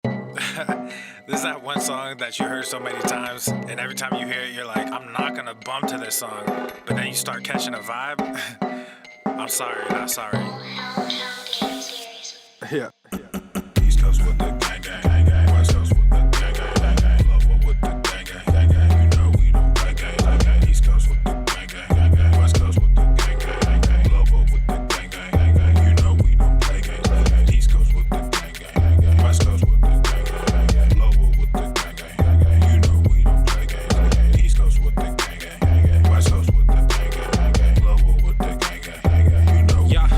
This is that one song that you heard so many times, and every time you hear it, you're like, I'm not gonna bump to this song. But then you start catching a vibe. I'm sorry, not sorry. Yeah. East Coast with the gang, gang, gang, gang. West Coast with the gang, gang, gang, gang. Lower with the gang, gang, gang, gang. You know we don't play gang, gang, gang. East Coast with the gang, gang, gang, gang. West Coast with the gang, gang, gang, gang. Lower with the gang, gang, gang, gang. You know we don't play gang, gang, gang. East Coast with the gang, gang, gang, gang. West Coast with the gang, gang, gang, gang. Lower with the gang, gang, gang, gang. You know we don't play gang, gang, gang. East Coast with the gang, gang, gang, gang. West Coast with the gang, gang, gang, gang. Lower with the gang, gang, gang, gang. You know. Yeah.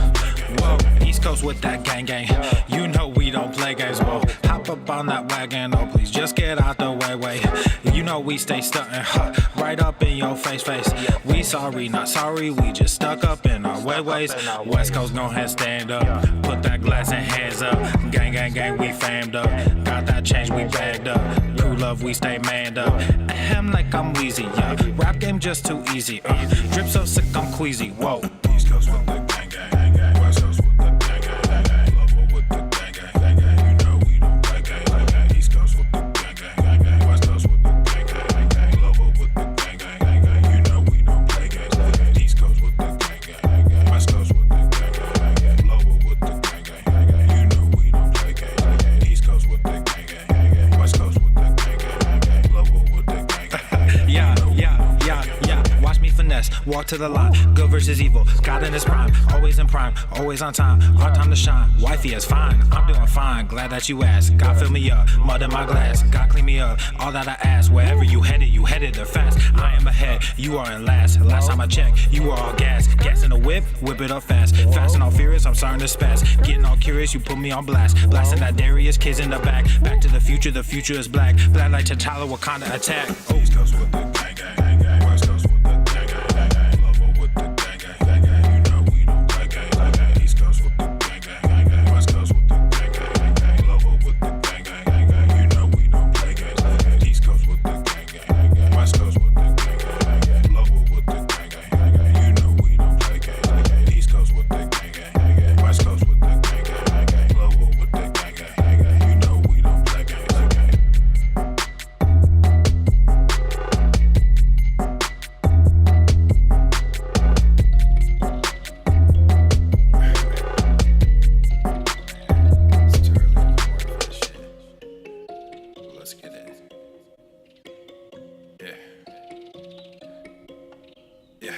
Whoa. East Coast with that gang, gang. You know we don't play games, whoa. Hop up on that wagon, oh please just get out the way. You know we stay stuntin', right up in your face. We sorry, not sorry, we just stuck up in our ways. West Coast gon' head stand up, put that glass and hands up. Gang, gang, gang, we famed up. Got that change, we bagged up. Crew love, we stay manned up. Ahem like I'm wheezy, yeah. Rap game just too easy, drip so sick I'm queasy, whoa. East Coast with the gang, gang, gang, gang. West Coast with the gang, gang, gang, gang. Lower with the gang, gang, gang, gang. You know we don't play gang, gang, gang. East Coast with the gang, gang, gang, gang. West Coast with the gang, gang, gang, gang. Lower with the gang, gang, gang, gang. You know we don't play gang, gang, gang. East Coast with the gang, gang, gang, gang. West Coast with the gang, gang, gang, gang. Lower with the gang, gang, gang, gang. You know we don't play gang, gang, gang. East Coast with the gang, gang, gang, gang. West Coast with the gang, gang, gang, gang. Lower with the gang, gang, gang. Yeah. Watch me finesse, walk to the line. Good versus evil, God in his prime. Always in prime, always on time. Our time to shine, wifey is fine. I'm doing fine, glad that you asked. God fill me up, mud in my glass. God clean me up, all that I ask. Wherever you headed there fast. I am ahead, you are in last. Last time I checked, you were all gas. Gas in the whip it up fast. Fast and all furious, I'm starting to spaz. Getting all curious, you put me on blast. Blasting that Darius, kids in the back. Back to the future is black. Black like T'Challa, Wakanda attack. East Coast with the gang, gang, gang, gang. West Coast with the gang, gang, gang, gang. Lower with the gang, gang, gang, gang. You know we don't play gang, gang, gang. East Coast with the gang, gang, gang, gang. West Coast with the gang, gang, gang, gang. Lower with the gang, gang, gang, gang. You know we don't play gang, gang, gang. East Coast with the gang, gang, gang, gang. West Coast with the gang, gang, gang, gang. Lower with the gang, gang, gang, gang. You know we don't play gang, gang, gang. East Coast with the gang, gang, gang, gang. West Coast with the gang, gang, gang, gang. Lower with the gang, gang, gang, gang. You know we don't play gang, gang, gang. Let's get it. Yeah.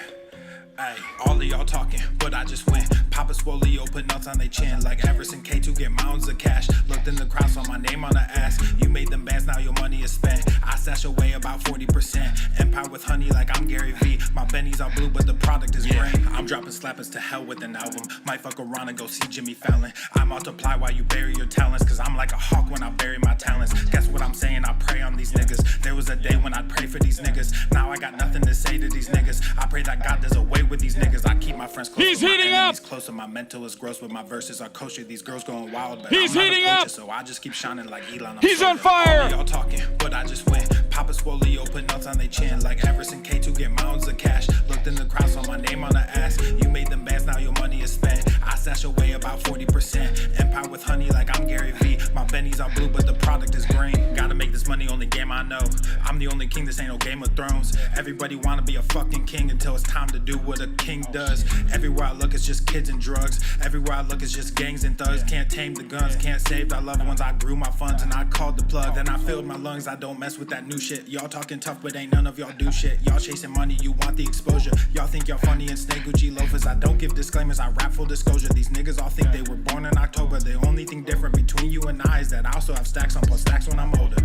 Ay, all of y'all talking, but I just went. Papa Swole, put nuts on they chin. Like Everson K2 get mounds of cash. Looked in the crowd, saw my name on the ass. You made them bands, now your money is spent. I stash away about 40%. Empire with honey like I'm Gary V. My Benny's all blue, but the product is green. I'm dropping slappers to hell with an album. Might fuck around and go see Jimmy Fallon. I multiply while you bury your talents. Cause I'm like a hawk when I bury my talents. Guess what I'm saying? I pray on these niggas. There was a day when I'd pray for these niggas. Now I got nothing to say to these niggas. I pray that God does away with these niggas. I keep my friends close. He's heating up. Closer. My mental is gross, but my verses are kosher. These girls going wild, but he's I'm not heating a poacher, up. so I just keep shining like Elon. He's on fire. All y'all talking, but I just went. Papa Swole, put nuts on they chin. Like Everson K2 get mounds of cash. Looked in the crowd, saw my name on the ass. You made them bands, now your money is spent. I stash away about 40%. Empire with honey like I'm Gary V. My Benny's all blue, but the product is green. Gotta make this money, only game I know. I'm the only king, this ain't no Game of Thrones. Everybody wanna be a fucking king until it's time to do what a king does. Everywhere I look, it's just kids and drugs. Everywhere I look, it's just gangs and thugs. Can't tame the guns, can't save our loved ones. I grew my funds and I called the plug. Then I filled my lungs, I don't mess with that new shit. Y'all talking tough, but ain't none of y'all do shit. Y'all chasing money, you want the exposure. Y'all think y'all funny and snake Gucci loafers. I don't give disclaimers, I rap full disclosure. These niggas all think they were born in October. The only thing different between you and I is that I also have stacks on plus stacks when I'm older.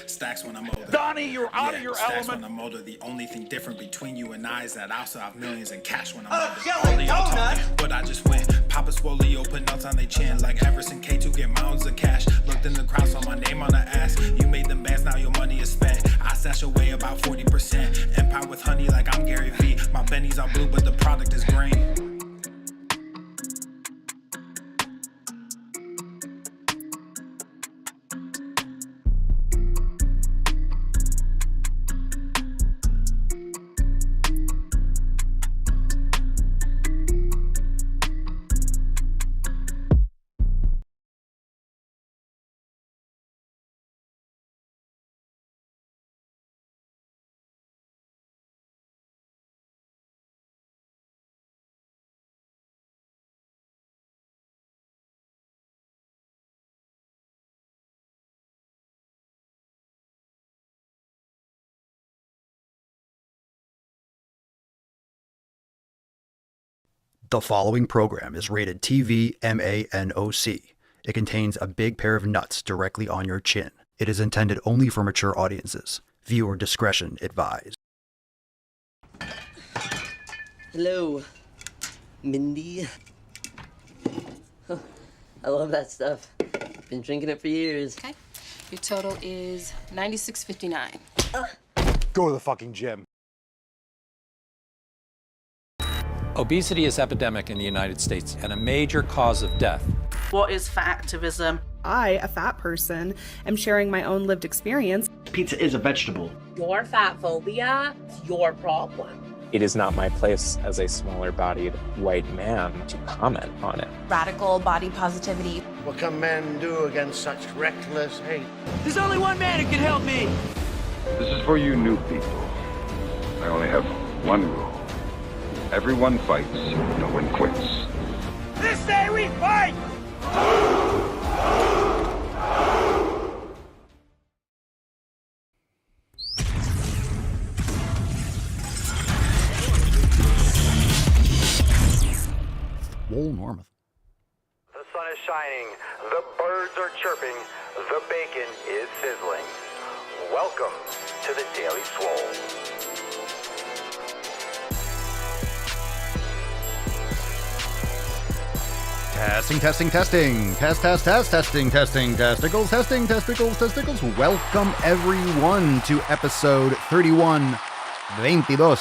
Stacks when I'm older. Donnie, you're out of your stacks element. when I'm older. The only thing different between you and I is that I also have millions in cash when I'm older. yeah, All of y'all donut. talking, but I just went. Papa Swole, put nuts on they chin. Like Everson K2 get mounds of cash. Looked in the crowd, saw my name on the ass. You made them bands, now your money is spent. I stash away about 40%. Empire with honey like I'm Gary V. My Benny's all blue, but the product is green. The following program is rated TV MANOC. It contains a big pair of nuts directly on your chin. It is intended only for mature audiences. Viewer discretion advised. Hello, Mindy. I love that stuff. Been drinking it for years. Okay. Your total is $96.59. Go to the fucking gym. Obesity is epidemic in the United States and a major cause of death. What is fat activism? I, a fat person, am sharing my own lived experience. Pizza is a vegetable. Your fat phobia is your problem. It is not my place as a smaller-bodied white man to comment on it. Radical body positivity. What can men do against such reckless hate? There's only one man who can help me. This is for you new people. I only have one rule. Everyone fights, no one quits. This day we fight! Swole Normath. The sun is shining, the birds are chirping, the bacon is sizzling. Welcome to the Daily Swole. Testing. Testing, testicles. Welcome everyone to episode 31, 22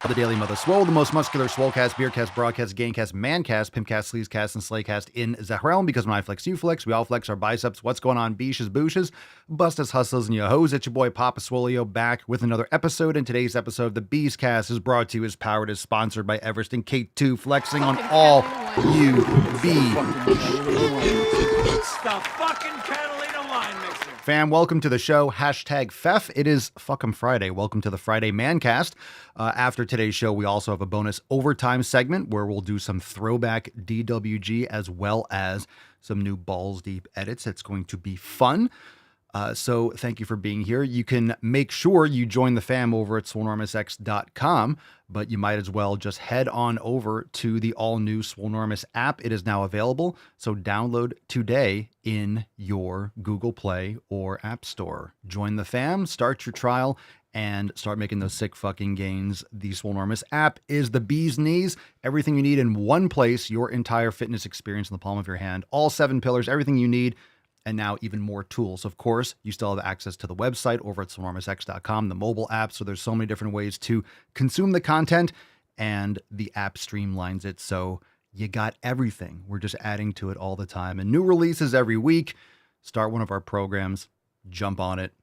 of the Daily Mother Swole, the most muscular swolecast, beercast, broadcast, gamecast, mancast, pimpcast, sleazecast, and slaycast in the realm. Because when I flex, you flex. We all flex our biceps. What's going on, beaches, booshes, bustas, hustles, and your hoes? It's your boy Papa Swolio back with another episode. And today's episode of the Beescast is brought to you, is powered, is sponsored by Everest and K2, flexing on all you be. It's the fucking Catalina wine mixer. Fam, welcome to the show. Hashtag FEF. It is Fuck'em Friday. Welcome to the Friday Mancast. After today's show, we also have a bonus overtime segment where we'll do some throwback DWG as well as some new balls deep edits. It's going to be fun. So thank you for being here. You can make sure you join the fam over at swolenormousx.com, but you might as well just head on over to the all-new Swolenormous app. It is now available, so download today in your Google Play or App Store. Join the fam, start your trial, and start making those sick fucking gains. The Swolenormous app is the bee's knees. Everything you need in one place, your entire fitness experience in the palm of your hand. All 7 pillars, everything you need. And now even more tools. Of course, you still have access to the website over at swolenormousx.com, the mobile app. So there's so many different ways to consume the content, and the app streamlines it. So you got everything. We're just adding to it all the time. And new releases every week. Start one of our programs, jump on it,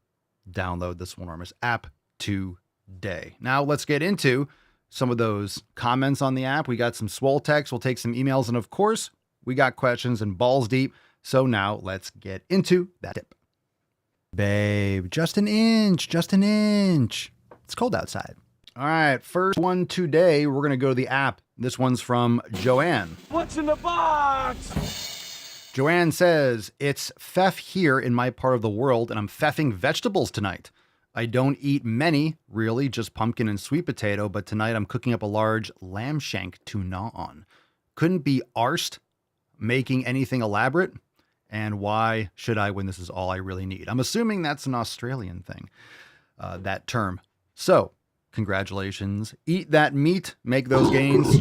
download the Swolenormous app today. Now let's get into some of those comments on the app. We got some swole text. We'll take some emails. And of course, we got questions and balls deep. So now let's get into that tip. Babe, just an inch. It's cold outside. All right, first one today, we're going to go to the app. This one's from Joanne. What's in the box? Joanne says, it's Fef here in my part of the world, and I'm feffing vegetables tonight. I don't eat many, really, just pumpkin and sweet potato, but tonight I'm cooking up a large lamb shank to gnaw on. Couldn't be arsed making anything elaborate. And why should I when this is all I really need? I'm assuming that's an Australian thing, that term. So, congratulations. Eat that meat, make those gains.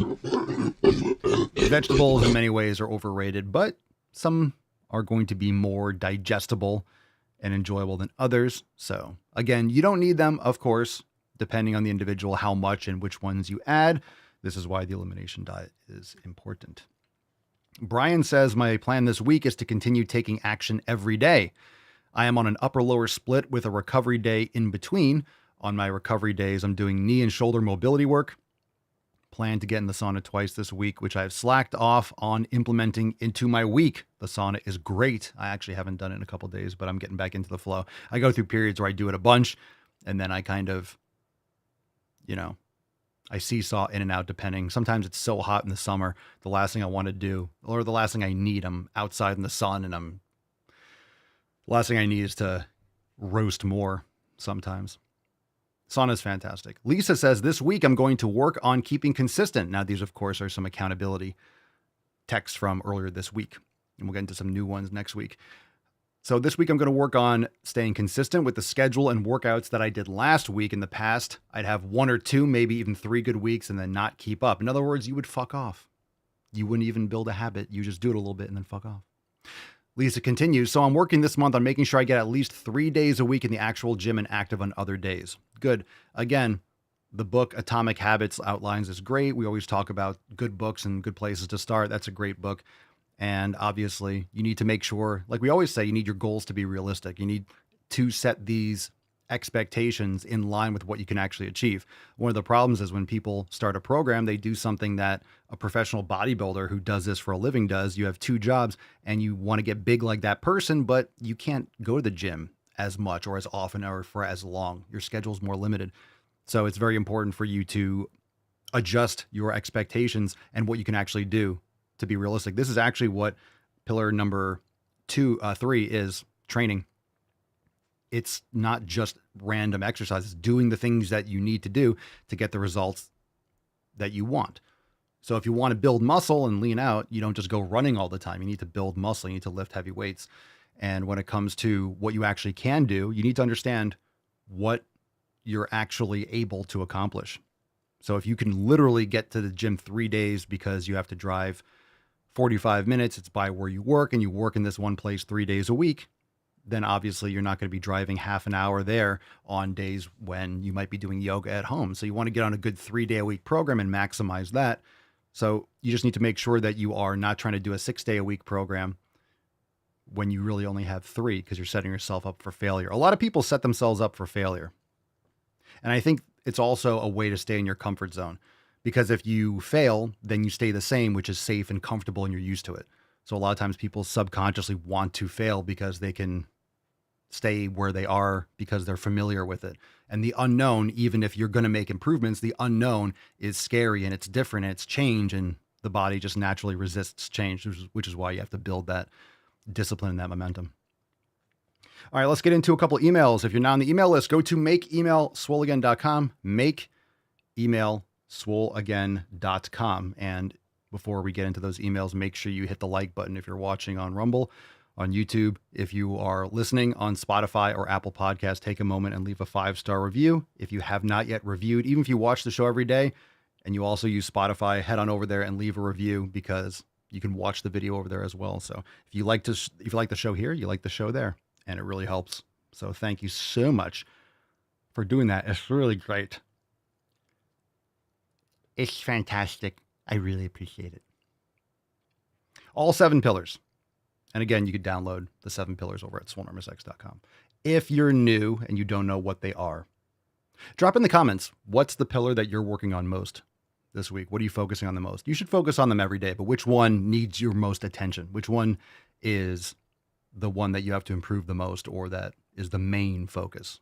Vegetables in many ways are overrated, but some are going to be more digestible and enjoyable than others. So, again, you don't need them, of course, depending on the individual, how much and which ones you add. This is why the elimination diet is important. Brian says, my plan this week is to continue taking action every day. I am on an upper-lower split with a recovery day in between. On my recovery days, I'm doing knee and shoulder mobility work. Plan to get in the sauna twice this week, which I've slacked off on implementing into my week. The sauna is great. I actually haven't done it in a couple of days, but I'm getting back into the flow. I go through periods where I do it a bunch, and then I kind of, I seesaw in and out depending. Sometimes it's so hot in the summer, the last thing I want to do, or the last thing I need, I'm outside in the sun and the last thing I need is to roast more sometimes. Sauna's fantastic. Lisa says, this week I'm going to work on keeping consistent. Now, these, of course, are some accountability texts from earlier this week, and we'll get into some new ones next week. So this week I'm going to work on staying consistent with the schedule and workouts that I did last week. In the past, I'd have 1 or 2, maybe even 3 good weeks and then not keep up. In other words, you would fuck off. You wouldn't even build a habit. You just do it a little bit and then fuck off. Lisa continues, so I'm working this month on making sure I get at least 3 days a week in the actual gym and active on other days. Good. Again, the book Atomic Habits outlines is great. We always talk about good books and good places to start. That's a great book. And obviously, you need to make sure, like we always say, you need your goals to be realistic. You need to set these expectations in line with what you can actually achieve. One of the problems is when people start a program, they do something that a professional bodybuilder who does this for a living does. You have 2 jobs and you want to get big like that person, but you can't go to the gym as much or as often or for as long. Your schedule is more limited. So it's very important for you to adjust your expectations and what you can actually do to be realistic. This is actually what pillar number 3 is: training. It's not just random exercises, doing the things that you need to do to get the results that you want. So if you want to build muscle and lean out, you don't just go running all the time. You need to build muscle. You need to lift heavy weights. And when it comes to what you actually can do, you need to understand what you're actually able to accomplish. So if you can literally get to the gym 3 days because you have to drive 45 minutes, it's by where you work, and you work in this one place 3 days a week, then obviously you're not going to be driving half an hour there on days when you might be doing yoga at home. So you want to get on a good 3-day-a-week program and maximize that. So you just need to make sure that you are not trying to do a 6-day-a-week program when you really only have 3, because you're setting yourself up for failure. A lot of people set themselves up for failure. And I think it's also a way to stay in your comfort zone, because if you fail, then you stay the same, which is safe and comfortable and you're used to it. So a lot of times people subconsciously want to fail because they can stay where they are because they're familiar with it. And the unknown, even if you're going to make improvements, the unknown is scary and it's different and it's change, and the body just naturally resists change, which is why you have to build that discipline and that momentum. All right, let's get into a couple emails. If you're not on the email list, go to makeemailswoleagain.com, makeemailswoleagain.com. And before we get into those emails, make sure you hit the like button if you're watching on Rumble, on YouTube. If you are listening on Spotify or Apple Podcasts, take a moment and leave a 5-star review. If you have not yet reviewed, even if you watch the show every day and you also use Spotify, head on over there and leave a review, because you can watch the video over there as well. So if you like the show here, you like the show there, and it really helps. So thank you so much for doing that. It's really great. It's fantastic. I really appreciate it. All 7 pillars. And again, you could download the 7 pillars over at swolenormousx.com. If you're new and you don't know what they are, drop in the comments, what's the pillar that you're working on most this week? What are you focusing on the most? You should focus on them every day, but which one needs your most attention? Which one is the one that you have to improve the most, or that is the main focus?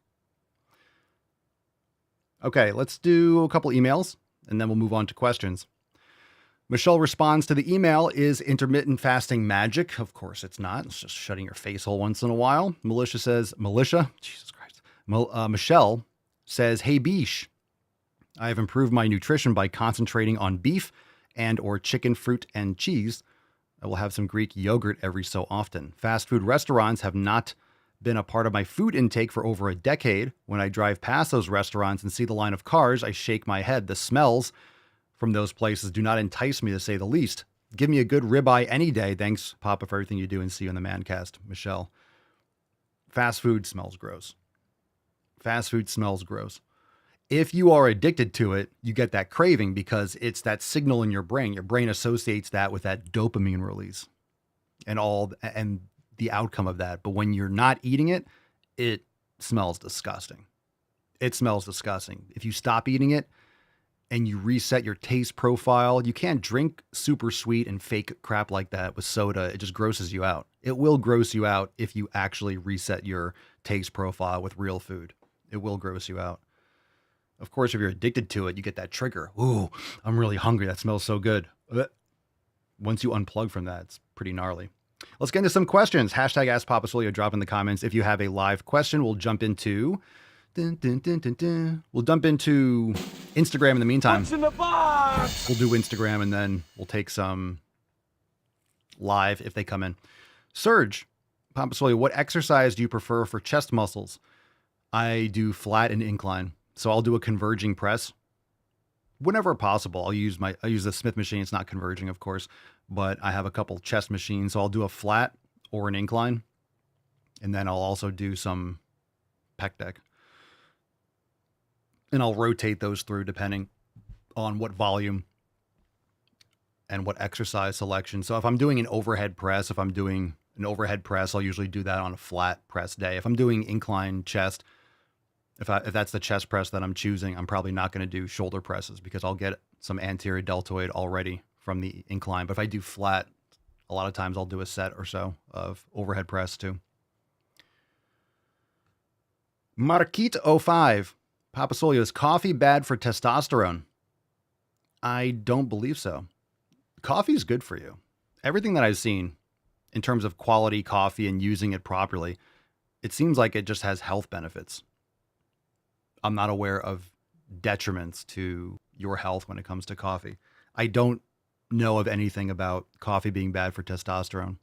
Okay, let's do a couple emails and then we'll move on to questions. Michelle responds to the email, is intermittent fasting magic? Of course it's not. It's just shutting your face hole once in a while. Jesus Christ. Michelle says, hey, Beesh, I have improved my nutrition by concentrating on beef and or chicken, fruit, and cheese. I will have some Greek yogurt every so often. Fast food restaurants have not been a part of my food intake for over a decade. When I drive past those restaurants and see the line of cars, I shake my head. The smells from those places do not entice me, to say the least. Give me a good ribeye any day. Thanks, Papa, for everything you do, and see you in the Mancast. Michelle. Fast food smells gross. Fast food smells gross. If you are addicted to it, you get that craving because it's that signal in your brain. Your brain associates that with that dopamine release and the outcome of that. But when you're not eating it, it smells disgusting. It smells disgusting. If you stop eating it and you reset your taste profile, you can't drink super sweet and fake crap like that with soda. It just grosses you out. It will gross you out if you actually reset your taste profile with real food. It will gross you out. Of course, if you're addicted to it, you get that trigger. Ooh, I'm really hungry. That smells so good. Once you unplug from that, it's pretty gnarly. Let's get into some questions. Hashtag Ask Papa Swole. Drop in the comments if you have a live question. We'll jump into Dun, dun, dun, dun, dun. We'll dump into Instagram in the meantime. What's in the box? We'll do Instagram and then we'll take some live if they come in. Serge, Pampasoli, what exercise do you prefer for chest muscles? I do flat and incline. So I'll do a converging press. Whenever possible, I'll use the Smith machine. It's not converging, of course, but I have a couple chest machines. So I'll do a flat or an incline. And then I'll also do some pec deck. And I'll rotate those through depending on what volume and what exercise selection. So if I'm doing an overhead press, I'll usually do that on a flat press day. If I'm doing incline chest, if that's the chest press that I'm choosing, I'm probably not going to do shoulder presses because I'll get some anterior deltoid already from the incline. But if I do flat, a lot of times I'll do a set or so of overhead press too. Marquite05. Papasolio, is coffee bad for testosterone? I don't believe so. Coffee is good for you. Everything that I've seen in terms of quality coffee and using it properly, it seems like it just has health benefits. I'm not aware of detriments to your health when it comes to coffee. I don't know of anything about coffee being bad for testosterone.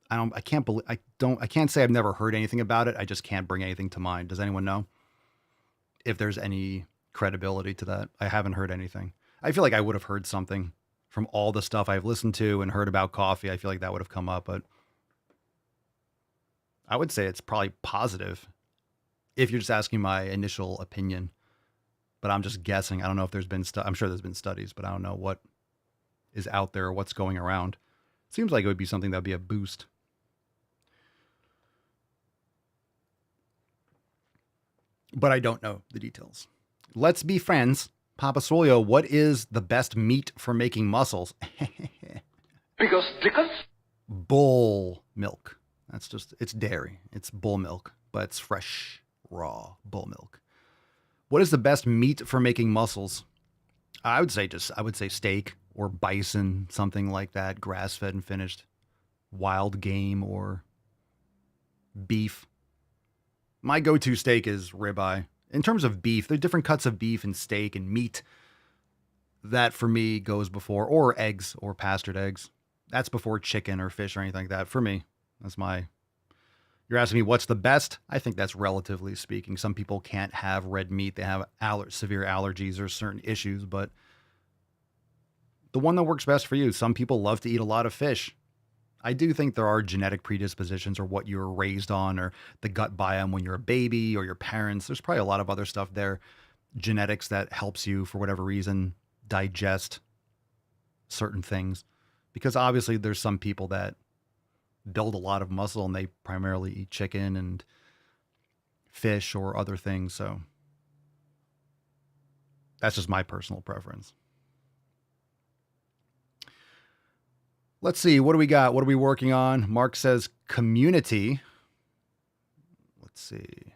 I can't say I've never heard anything about it. I just can't bring anything to mind. Does anyone know if there's any credibility to that? I haven't heard anything. I feel like I would have heard something from all the stuff I've listened to and heard about coffee. I feel like that would have come up, but I would say it's probably positive if you're just asking my initial opinion, but I'm just guessing. I don't know if there's been I'm sure there's been studies, but I don't know what is out there or what's going around. Seems like it would be something that would be a boost. But I don't know the details. Let's be friends. Papasolio, what is the best meat for making muscles? Because Bull milk. It's dairy. It's bull milk, but it's fresh, raw bull milk. What is the best meat for making muscles? I would say steak or bison, something like that, grass-fed and finished. Wild game or beef. My go-to steak is ribeye. In terms of beef, there are different cuts of beef and steak and meat. That for me goes before, or eggs or pastured eggs. That's before chicken or fish or anything like that. For me, you're asking me what's the best? I think that's relatively speaking. Some people can't have red meat. They have severe allergies or certain issues, but the one that works best for you. Some people love to eat a lot of fish. I do think there are genetic predispositions or what you were raised on or the gut biome when you're a baby or your parents. There's probably a lot of other stuff there, genetics that helps you for whatever reason digest certain things. Because obviously there's some people that build a lot of muscle and they primarily eat chicken and fish or other things. So that's just my personal preference. Let's see. What do we got? What are we working on? Mark says community. Let's see.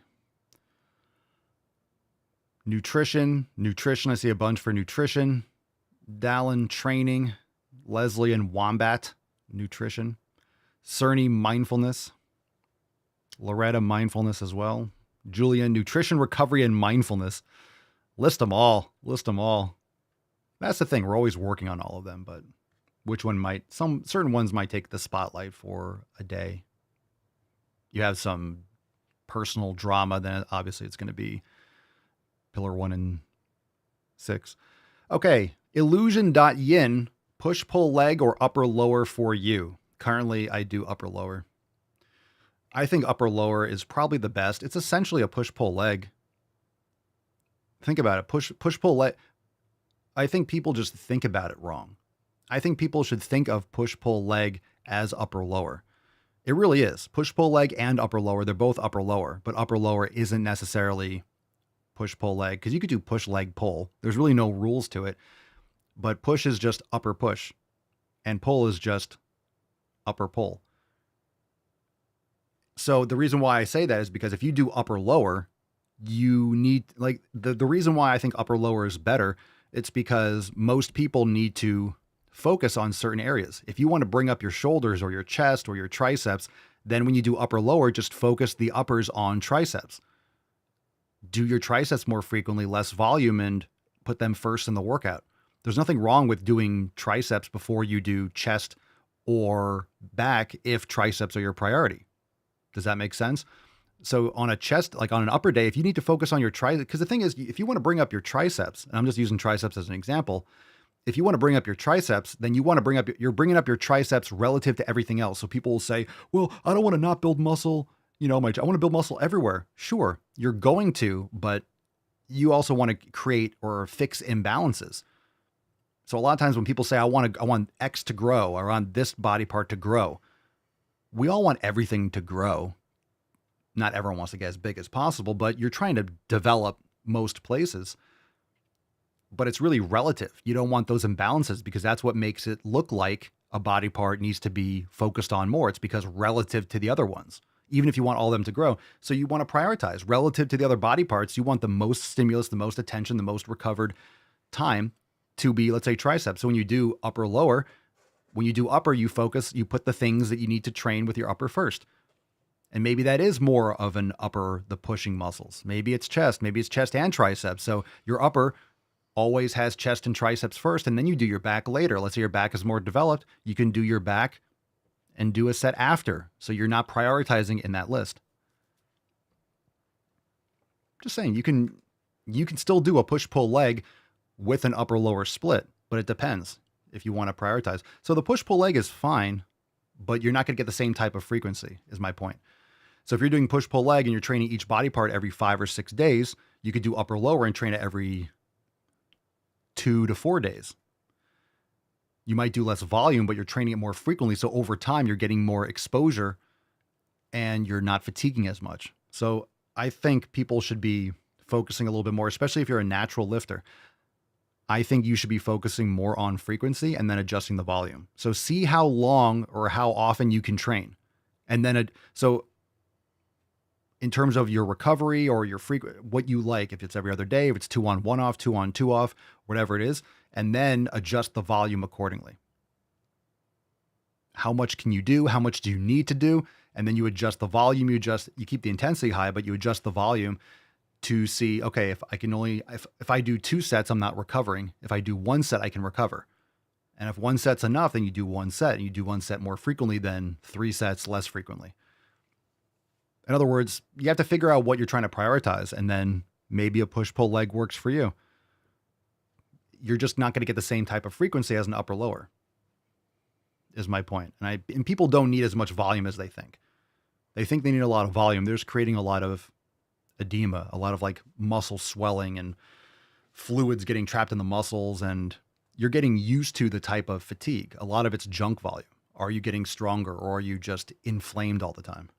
Nutrition. I see a bunch for nutrition. Dallin training. Leslie and Wombat nutrition. Cerny mindfulness. Loretta mindfulness as well. Julian nutrition, recovery, and mindfulness. List them all. That's the thing. We're always working on all of them, but which one certain ones might take the spotlight for a day. You have some personal drama, then obviously it's going to be pillar 1 and 6. Okay. Illusion.yin, push, pull leg or upper lower for you. Currently I do upper lower. I think upper lower is probably the best. It's essentially a push, pull leg. Think about it. Push, pull leg. I think people just think about it wrong. I think people should think of push, pull leg as upper lower. It really is. Push, pull leg and upper lower. They're both upper lower, but upper lower isn't necessarily push, pull leg because you could do push, leg, pull. There's really no rules to it, but push is just upper push and pull is just upper pull. So the reason why I say that is because if you do upper lower, you need the reason why I think upper lower is better. It's because most people need to focus on certain areas. If you want to bring up your shoulders or your chest or your triceps, then when you do upper lower, just focus the uppers on triceps. do your triceps more frequently, less volume, and put them first in the workout. There's nothing wrong with doing triceps before you do chest or back if triceps are your priority. Does that make sense? So on a chest, like on an upper day, if you need to focus on your triceps, because the thing is, if you want to bring up your triceps, and I'm just using triceps as an example, if you want to bring up your triceps, then you're bringing up your triceps relative to everything else. So people will say, well, I don't want to not build muscle. I want to build muscle everywhere. Sure, you're going to, but you also want to create or fix imbalances. So a lot of times when people say, I want X to grow, or I want this body part to grow, we all want everything to grow. Not everyone wants to get as big as possible, but you're trying to develop most places. But it's really relative. You don't want those imbalances because that's what makes it look like a body part needs to be focused on more. It's because relative to the other ones, even if you want all of them to grow. So you want to prioritize relative to the other body parts. You want the most stimulus, the most attention, the most recovered time to be, let's say, triceps. So when you do upper, lower, when you do upper, you put the things that you need to train with your upper first. And maybe that is more of an upper, the pushing muscles. Maybe it's chest and triceps. So your upper always has chest and triceps first, and then you do your back later. Let's say your back is more developed. You can do your back and do a set after. So you're not prioritizing in that list. Just saying, you can still do a push-pull leg with an upper-lower split, but it depends if you want to prioritize. So the push-pull leg is fine, but you're not going to get the same type of frequency, is my point. So if you're doing push-pull leg and you're training each body part every 5 or 6 days, you could do upper-lower and train it every 2 to 4 days. You might do less volume, but you're training it more frequently. So over time, you're getting more exposure and you're not fatiguing as much. So I think people should be focusing a little bit more, especially if you're a natural lifter. I think you should be focusing more on frequency and then adjusting the volume. So see how long or how often you can train. And then, so in terms of your recovery or your what you like, if it's every other day, if it's 2 on 1 off, 2 on 2 off, whatever it is, and then adjust the volume accordingly. How much can you do? How much do you need to do? And then you adjust the volume. You keep the intensity high, but you adjust the volume to see, okay, if I do 2 sets, I'm not recovering. If I do 1 set, I can recover. And if 1 set's enough, then you do 1 set, and you do 1 set more frequently than 3 sets less frequently. In other words, you have to figure out what you're trying to prioritize, and then maybe a push-pull leg works for you. You're just not going to get the same type of frequency as an upper-lower, is my point. And people don't need as much volume as they think. They think they need a lot of volume. They're just creating a lot of edema, a lot of like muscle swelling and fluids getting trapped in the muscles, and you're getting used to the type of fatigue. A lot of it's junk volume. Are you getting stronger, or are you just inflamed all the time?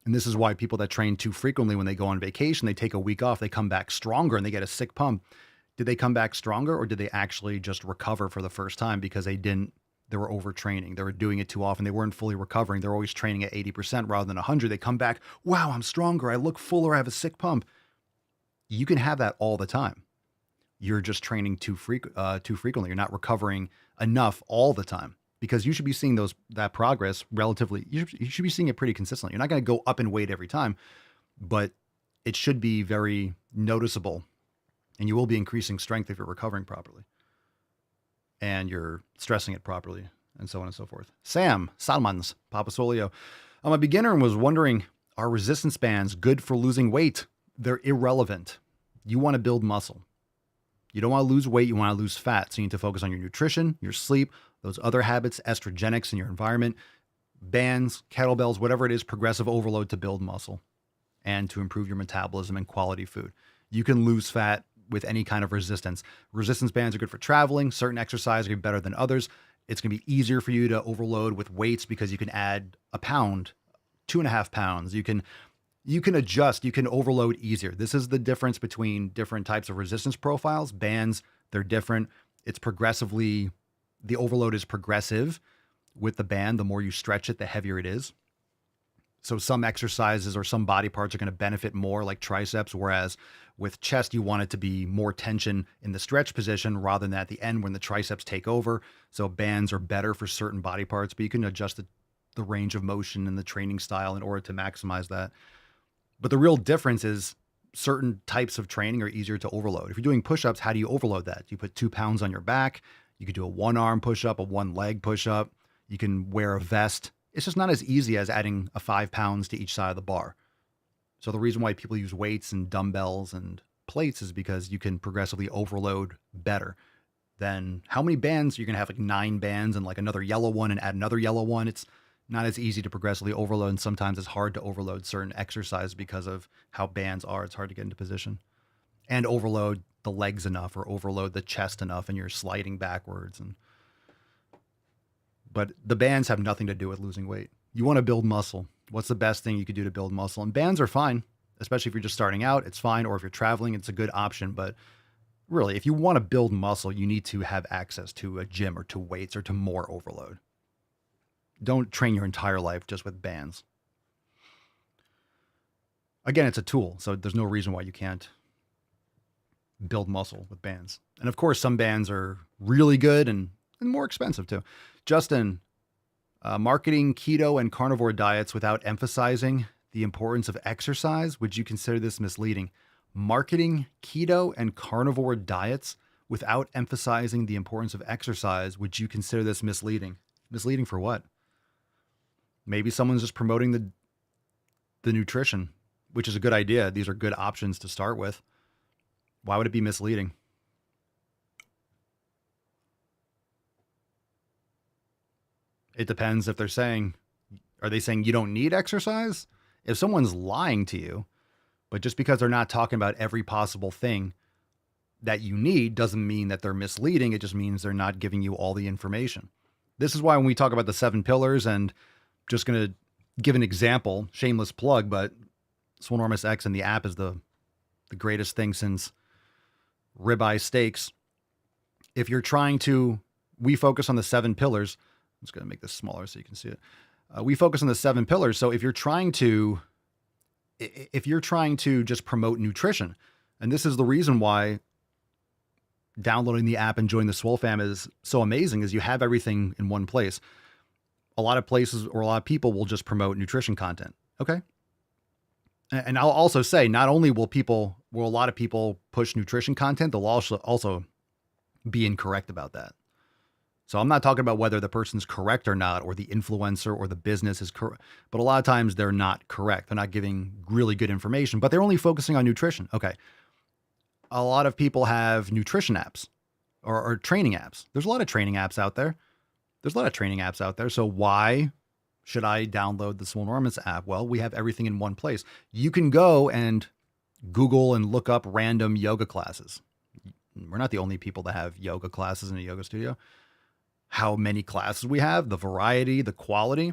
And this is why people that train too frequently, when they go on vacation, they take a week off, they come back stronger and they get a sick pump. Did they come back stronger, or did they actually just recover for the first time because they were overtraining? They were doing it too often. They weren't fully recovering. They're always training at 80% rather than 100. They come back, wow, I'm stronger. I look fuller. I have a sick pump. You can have that all the time. You're just training too frequently. You're not recovering enough all the time. Because you should be seeing that progress relatively, you should be seeing it pretty consistently. You're not going to go up in weight every time, but it should be very noticeable, and you will be increasing strength if you're recovering properly and you're stressing it properly, and so on and so forth. Sam Salmans, Papa Solio. I'm a beginner and was wondering, are resistance bands good for losing weight? They're irrelevant. You want to build muscle. You don't want to lose weight. You want to lose fat. So you need to focus on your nutrition, your sleep, those other habits, estrogenics in your environment, bands, kettlebells, whatever it is, progressive overload to build muscle and to improve your metabolism and quality food. You can lose fat with any kind of resistance. Resistance bands are good for traveling. Certain exercises are better than others. It's going to be easier for you to overload with weights because you can add a pound, 2.5 pounds. You can adjust, you can overload easier. This is the difference between different types of resistance profiles. Bands, they're different. It's progressively, the overload is progressive with the band. The more you stretch it, the heavier it is. So some exercises or some body parts are going to benefit more, like triceps, whereas with chest, you want it to be more tension in the stretch position rather than at the end when the triceps take over. So bands are better for certain body parts, but you can adjust the range of motion and the training style in order to maximize that. But the real difference is certain types of training are easier to overload. If you're doing push-ups, how do you overload that? You put 2 pounds on your back. You could do a 1-arm push-up, a 1-leg push-up. You can wear a vest. It's just not as easy as adding a 5 pounds to each side of the bar. So the reason why people use weights and dumbbells and plates is because you can progressively overload better. Then how many bands? You're going to have like 9 bands and like another yellow one and add another yellow one. It's not as easy to progressively overload. And sometimes it's hard to overload certain exercises because of how bands are. It's hard to get into position and overload the legs enough or overload the chest enough and you're sliding backwards. But the bands have nothing to do with losing weight. You want to build muscle. What's the best thing you could do to build muscle? And bands are fine, especially if you're just starting out, it's fine. Or if you're traveling, it's a good option. But really, if you want to build muscle, you need to have access to a gym or to weights or to more overload. Don't train your entire life just with bands. Again, it's a tool, so there's no reason why you can't build muscle with bands. And of course, some bands are really good and more expensive too. Justin, marketing keto and carnivore diets without emphasizing the importance of exercise, would you consider this misleading? Marketing keto and carnivore diets without emphasizing the importance of exercise, would you consider this misleading? Misleading for what? Maybe someone's just promoting the nutrition, which is a good idea. These are good options to start with. Why would it be misleading? It depends if are they saying you don't need exercise? If someone's lying to you, but just because they're not talking about every possible thing that you need doesn't mean that they're misleading. It just means they're not giving you all the information. This is why when we talk about the 7 pillars, and just going to give an example, shameless plug, but Swolenormous X and the app is the greatest thing since ribeye steaks. If you're we focus on the 7 pillars. I'm just going to make this smaller so you can see it. We focus on the 7 pillars. So if you're trying to just promote nutrition, and this is the reason why downloading the app and joining the Swole fam is so amazing, is you have everything in one place. A lot of places or a lot of people will just promote nutrition content. Okay. And I'll also say, not only will a lot of people push nutrition content, they'll also be incorrect about that. So I'm not talking about whether the person's correct or not, or the influencer or the business is correct, but a lot of times they're not correct. They're not giving really good information, but they're only focusing on nutrition. Okay. A lot of people have nutrition apps or training apps. There's a lot of training apps out there. So why should I download the Swolenormous app? Well, we have everything in one place. You can go and Google and look up random yoga classes. We're not the only people that have yoga classes in a yoga studio. How many classes we have, the variety, the quality,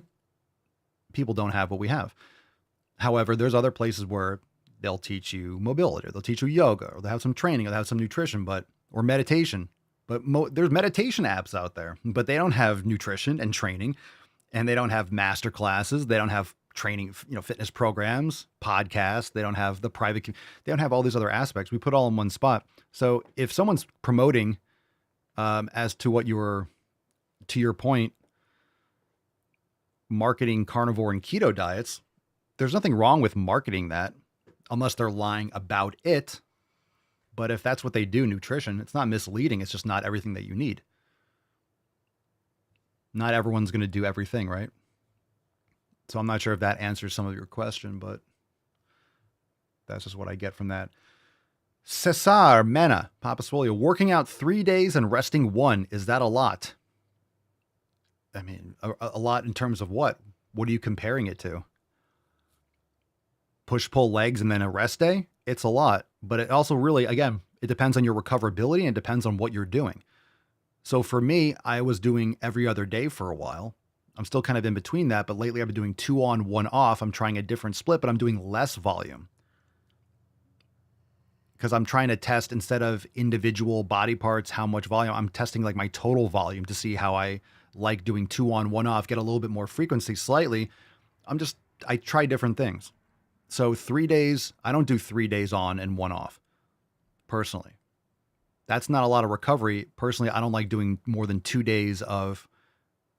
people don't have what we have. However, there's other places where they'll teach you mobility, or they'll teach you yoga, or they'll have some training, or they'll have some nutrition, or meditation. But there's meditation apps out there, but they don't have nutrition and training, and they don't have master classes. They don't have training, fitness programs, podcasts. They don't have the private, they don't have all these other aspects. We put all in one spot. So if someone's promoting, as to what to your point, marketing carnivore and keto diets, there's nothing wrong with marketing that unless they're lying about it. But if that's what they do, nutrition, it's not misleading. It's just not everything that you need. Not everyone's going to do everything, right? So I'm not sure if that answers some of your question, but that's just what I get from that. Cesar Mena, Papa Swolio, working out 3 days and resting 1. Is that a lot? I mean, a lot in terms of what? What are you comparing it to? Push, pull legs and then a rest day? It's a lot, but it also really, again, it depends on your recoverability and it depends on what you're doing. So for me, I was doing every other day for a while. I'm still kind of in between that, but lately I've been doing 2 on, 1 off. I'm trying a different split, but I'm doing less volume because I'm trying to test, instead of individual body parts, how much volume. I'm testing like my total volume to see how I like doing 2 on, 1 off, get a little bit more frequency slightly. I try different things. So 3 days, I don't do 3 days on and 1 off personally. That's not a lot of recovery. Personally, I don't like doing more than 2 days of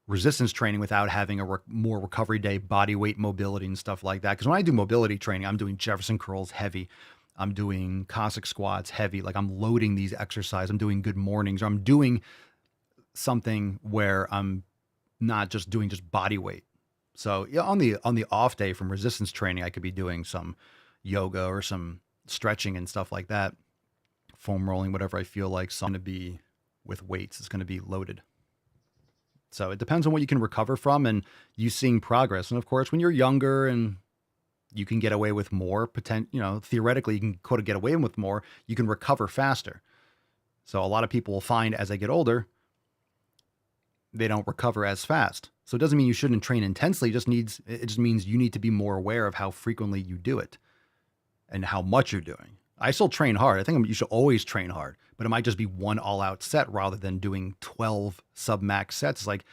resistance training without having a more recovery day, body weight mobility and stuff like that. Because when I do mobility training, I'm doing Jefferson curls heavy. I'm doing Cossack squats heavy. Like I'm loading these exercises. I'm doing good mornings. Or I'm doing something where I'm not just doing just body weight. So yeah, on the off day from resistance training, I could be doing some yoga or some stretching and stuff like that, foam rolling, whatever I feel like. So I'm going to be with weights. It's going to be loaded. So it depends on what you can recover from and you seeing progress. And of course, when you're younger and you can get away with more, theoretically, you can get away with more, you can recover faster. So a lot of people will find as they get older, they don't recover as fast. So it doesn't mean you shouldn't train intensely. It just means you need to be more aware of how frequently you do it and how much you're doing. I still train hard. I think you should always train hard, but it might just be one all-out set rather than doing 12 sub-max sets. It's like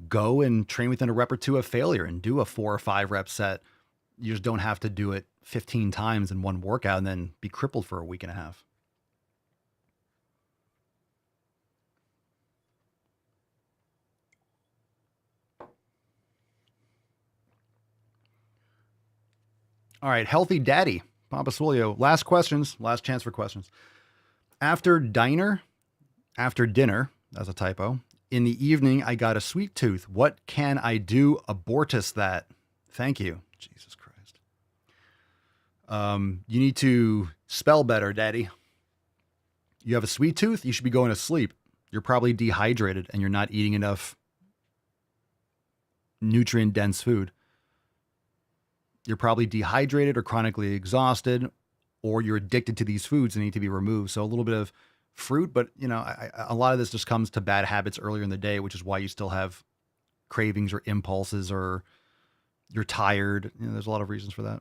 go and train within a rep or two of failure and do a 4 or 5 rep set. You just don't have to do it 15 times in one workout and then be crippled for a week and a half. All right, Healthy Daddy, Papa Swolio. Last chance for questions. After dinner, that's a typo, in the evening, I got a sweet tooth. What can I do? Abortus that. Thank you. Jesus Christ. You need to spell better, Daddy. You have a sweet tooth, you should be going to sleep. You're probably dehydrated and you're not eating enough nutrient-dense food. You're probably dehydrated or chronically exhausted, or you're addicted to these foods and need to be removed. So a little bit of fruit, but a lot of this just comes to bad habits earlier in the day, which is why you still have cravings or impulses or you're tired. There's a lot of reasons for that.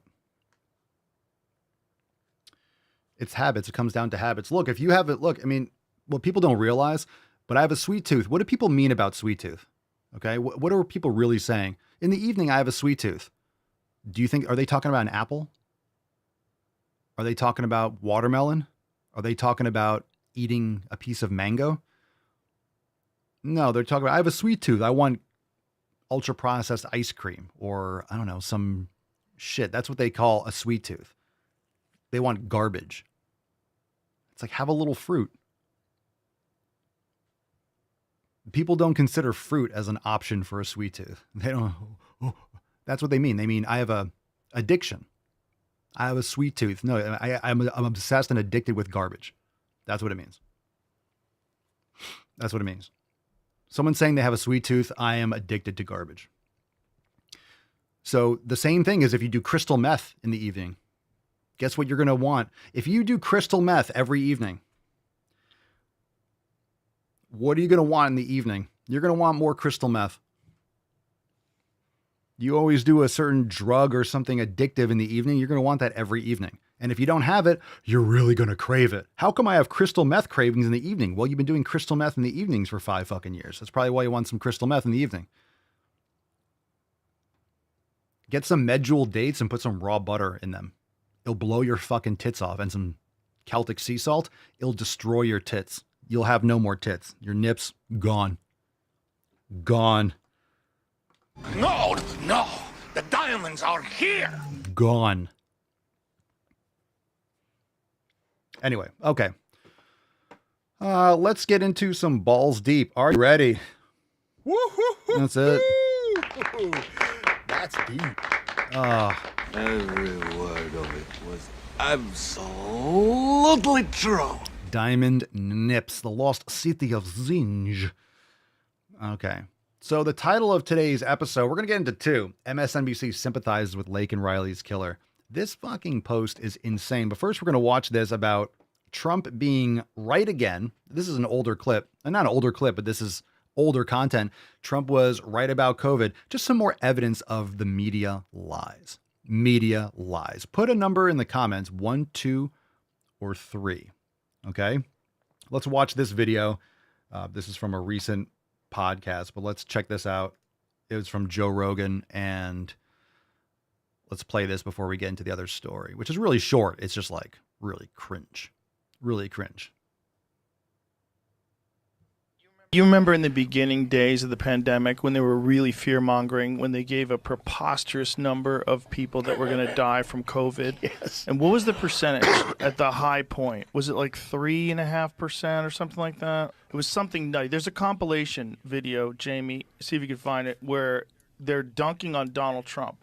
It's habits. It comes down to habits. Look, if you have it, what people don't realize, but I have a sweet tooth. What do people mean about sweet tooth? Okay. What are people really saying? In the evening, I have a sweet tooth. Are they talking about an apple? Are they talking about watermelon? Are they talking about eating a piece of mango? No, they're talking about, I have a sweet tooth. I want ultra processed ice cream or I don't know, some shit. That's what they call a sweet tooth. They want garbage. It's like, have a little fruit. People don't consider fruit as an option for a sweet tooth. They don't. That's what they mean. They mean, I have a addiction. I have a sweet tooth. No, I'm obsessed and addicted with garbage. That's what it means. That's what it means. Someone saying they have a sweet tooth, I am addicted to garbage. So the same thing is if you do crystal meth in the evening, guess what you're going to want? If you do crystal meth every evening, what are you going to want in the evening? You're going to want more crystal meth. You always do a certain drug or something addictive in the evening. You're going to want that every evening. And if you don't have it, you're really going to crave it. How come I have crystal meth cravings in the evening? Well, you've been doing crystal meth in the evenings for 5 fucking years. That's probably why you want some crystal meth in the evening. Get some medjool dates and put some raw butter in them. It'll blow your fucking tits off. And some Celtic sea salt. It'll destroy your tits. You'll have no more tits. Your nips, gone. Gone. No. The diamonds are here. Gone. Anyway, okay. Let's get into some balls deep. Are you ready? Woo-hoo-hoo. That's it. That's deep. Every word of it was absolutely true. Diamond Nips, the lost city of Zinj. Okay. So the title of today's episode, we're going to get into 2. MSNBC sympathizes with Laken Riley's killer. This fucking post is insane. But first, we're going to watch this about Trump being right again. This is an older clip. And not an older clip, but this is older content. Trump was right about COVID. Just some more evidence of the media lies. Media lies. Put a number in the comments, 1, 2, or 3. Okay? Let's watch this video. This is from a recent podcast, but let's check this out. It was from Joe Rogan, and let's play this before we get into the other story, which is really short. It's just like really cringe. Really cringe. You remember in the beginning days of the pandemic when they were really fear-mongering, when they gave a preposterous number of people that were going to die from COVID? Yes. And what was the percentage at the high point? Was it like 3.5% or something like that? It was something nutty. There's a compilation video, Jamie, see if you can find it, where they're dunking on Donald Trump.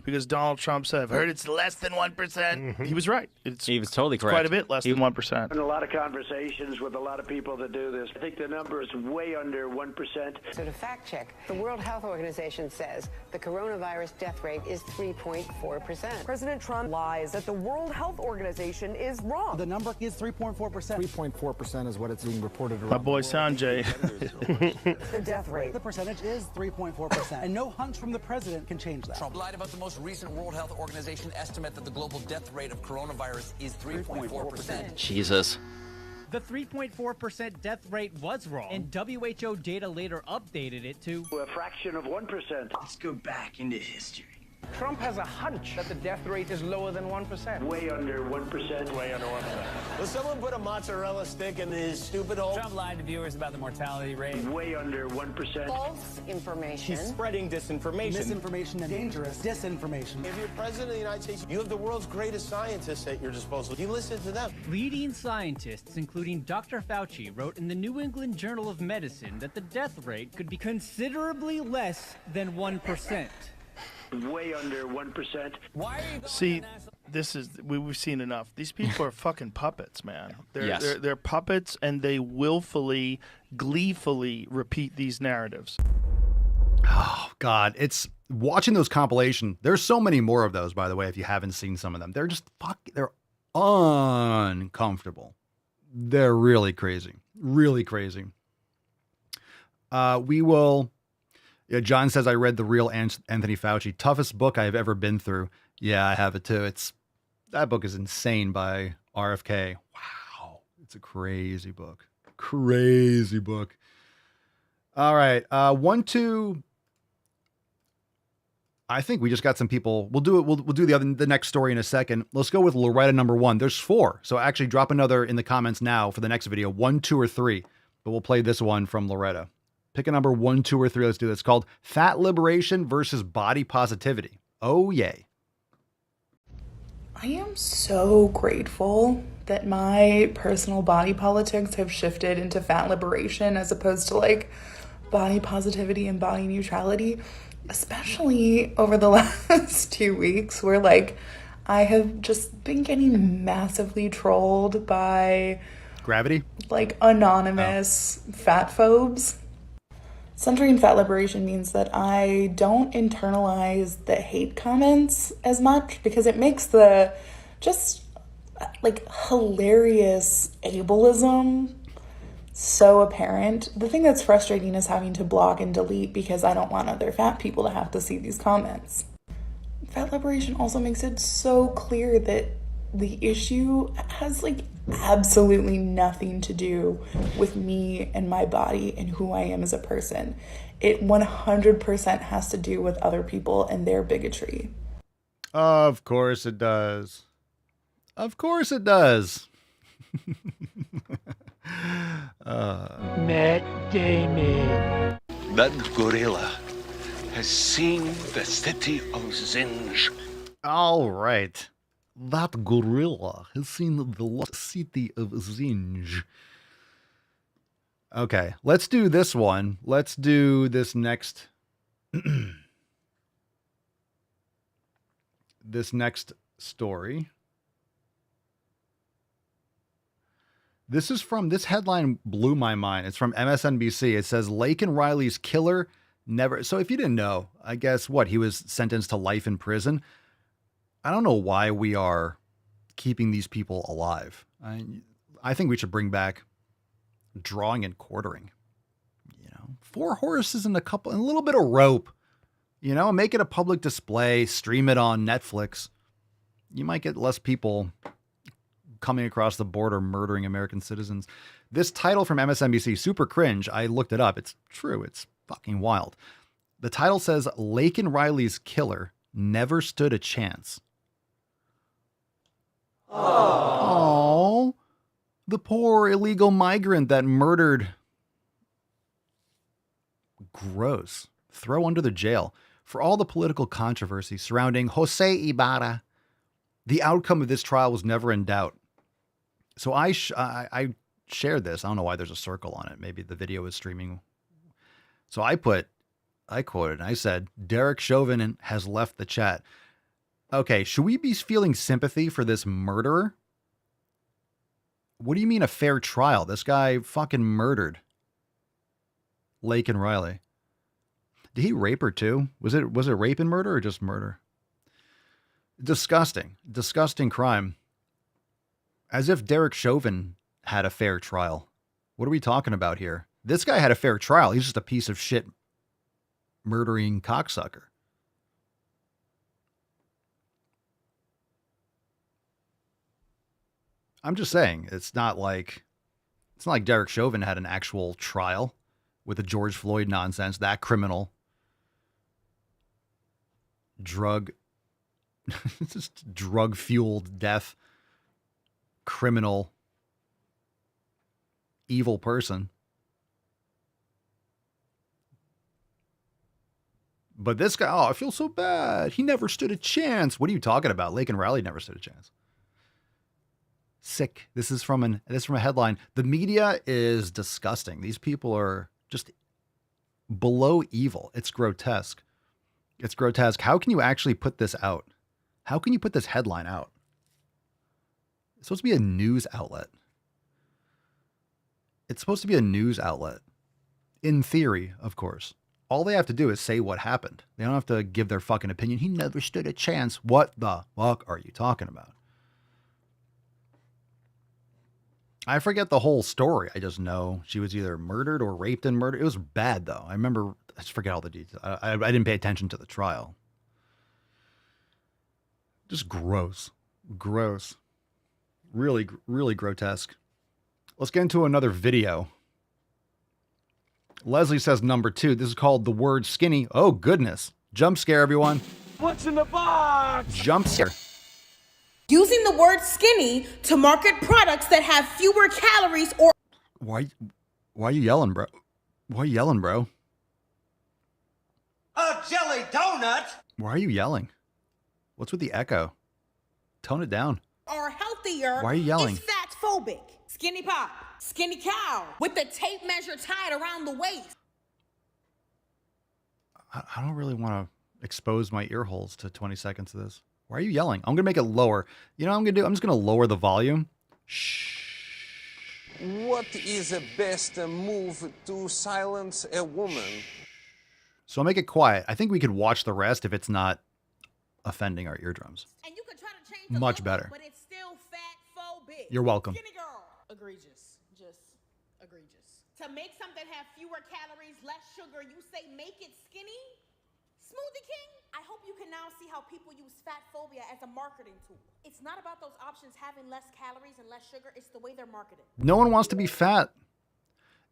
Because Donald Trump said, I've heard it's less than 1%. He was right. He was totally correct. Quite a bit less than 1%. And a lot of conversations with a lot of people that do this. I think the number is way under 1%. So to fact check, the World Health Organization says the coronavirus death rate is 3.4%. President Trump lies that the World Health Organization is wrong. The number is 3.4%. 3.4% is what it's being reported around. My boy Sanjay. The death rate. The percentage is 3.4%. And no hunch from the president can change that. Trump lied about the most recent World Health Organization estimate that the global death rate of coronavirus is 3.4%. Jesus. The 3.4% death rate was wrong, and WHO data later updated it to a fraction of 1%. Let's go back into history. Trump has a hunch that the death rate is lower than 1%. Way under 1%. Way under 1%. Will someone put a mozzarella stick in his stupid hole? Trump lied to viewers about the mortality rate. Way under 1%. False information. He's spreading disinformation. Misinformation and dangerous disinformation. If you're president of the United States, you have the world's greatest scientists at your disposal. You listen to them. leading scientists, including Dr. Fauci, wrote in the New England Journal of Medicine that the death rate could be considerably less than 1%. Way under 1%. Why are you See, this is we've seen enough. These people are fucking puppets, man. They're puppets, and they willfully, gleefully repeat these narratives. Oh God, it's watching those compilation. There's so many more of those, by the way. If you haven't seen some of them, they're just they're uncomfortable. They're really crazy, really crazy. We will. Yeah, John says, I read The Real Anthony Fauci. Toughest book I have ever been through. Yeah, I have it too. That book is insane by RFK. Wow. It's a crazy book. Crazy book. All right. I think we just got some people. We'll do it. We'll do the next story in a second. Let's go with Loretta number 1. There's 4. So actually drop another in the comments now for the next video. 1, 2, or 3. But we'll play this one from Loretta. Pick a number 1, 2, or 3. Let's do this. It's called Fat Liberation versus Body Positivity. Oh, yay. I am so grateful that my personal body politics have shifted into fat liberation as opposed to like body positivity and body neutrality, especially over the last 2 weeks where like I have just been getting massively trolled by Gravity, like anonymous fat phobes. Centering fat liberation means that I don't internalize the hate comments as much because it makes the just like hilarious ableism so apparent. The thing that's frustrating is having to block and delete because I don't want other fat people to have to see these comments. Fat liberation also makes it so clear that the issue has like absolutely nothing to do with me and my body and who I am as a person. It 100% has to do with other people and their bigotry. Of course it does. Of course it does. Matt Damon. That gorilla has seen the city of Zinj. All right. That gorilla has seen the lost city of Zinj. Okay, let's do this one. Let's do this next. This next story. This headline blew my mind. It's from MSNBC. It says Laken Riley's killer never. So if you didn't know, I guess he was sentenced to life in prison. I don't know why we are keeping these people alive. I think we should bring back drawing and quartering. 4 horses and a little bit of rope. Make it a public display, stream it on Netflix. You might get less people coming across the border murdering American citizens. This title from MSNBC, super cringe. I looked it up. It's true. It's fucking wild. The title says Laken Riley's killer never stood a chance. Oh, the poor illegal migrant that murdered Gross. Throw under the jail. For all the political controversy surrounding Jose Ibarra, the outcome of this trial was never in doubt. So I shared this. I don't know why there's a circle on it. Maybe the video is streaming. So I quoted, and I said, Derek Chauvin has left the chat. Okay, should we be feeling sympathy for this murderer? What do you mean a fair trial? This guy fucking murdered Laken Riley. Did he rape her too? Was it rape and murder or just murder? Disgusting. Disgusting crime. As if Derek Chauvin had a fair trial. What are we talking about here? This guy had a fair trial. He's just a piece of shit murdering cocksucker. I'm just saying, it's not like Derek Chauvin had an actual trial with the George Floyd nonsense, that criminal just drug-fueled death, criminal, evil person. But this guy, oh, I feel so bad. He never stood a chance. What are you talking about? Laken Riley never stood a chance. Sick. This is from a headline. The media is disgusting. These people are just below evil. It's grotesque. It's grotesque. How can you actually put this out? How can you put this headline out? It's supposed to be a news outlet. It's supposed to be a news outlet. In theory, of course. All they have to do is say what happened. They don't have to give their fucking opinion. He never stood a chance. What the fuck are you talking about? I forget the whole story. I just know she was either murdered or raped and murdered. It was bad, though. I just forget all the details. I didn't pay attention to the trial. Just gross. Gross. Really, really grotesque. Let's get into another video. Leslie says number 2. This is called The Word Skinny. Oh, goodness. Jump scare, everyone. What's in the box? Jump scare. Using the word skinny to market products that have fewer calories or... Why are you yelling, bro? Why are you yelling, bro? A jelly donut? Why are you yelling? What's with the echo? Tone it down. ...are healthier. Why are you yelling? Is fat-phobic. Skinny pop. Skinny cow. With the tape measure tied around the waist. I don't really want to expose my ear holes to 20 seconds of this. Why are you yelling? I'm going to make it lower. You know what I'm going to do? I'm just going to lower the volume. Shh. What is the best move to silence a woman? So I'll make it quiet. I think we could watch the rest if it's not offending our eardrums. And you could try to change the much logo, better. But it's still fat-phobic. You're welcome. Skinny girl. Egregious. Just egregious. To make something have fewer calories, less sugar, you say make it skinny? Smoothie King? I hope you can now see how people use fat phobia as a marketing tool. It's not about those options having less calories and less sugar. It's the way they're marketed. No one wants to be fat.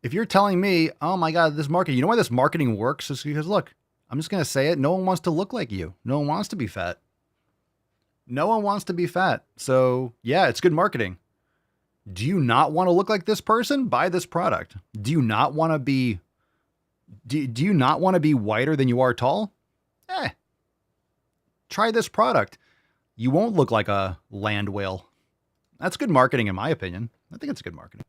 If you're telling me, oh my God, this marketing, you know why this marketing works? Is because, look, I'm just going to say it. No one wants to look like you. No one wants to be fat. No one wants to be fat. So yeah, it's good marketing. Do you not want to look like this person? Buy this product. Do you not want to be, do you not want to be whiter than you are tall? Try this product. You won't look like a land whale. That's good marketing, in my opinion. I think it's good marketing.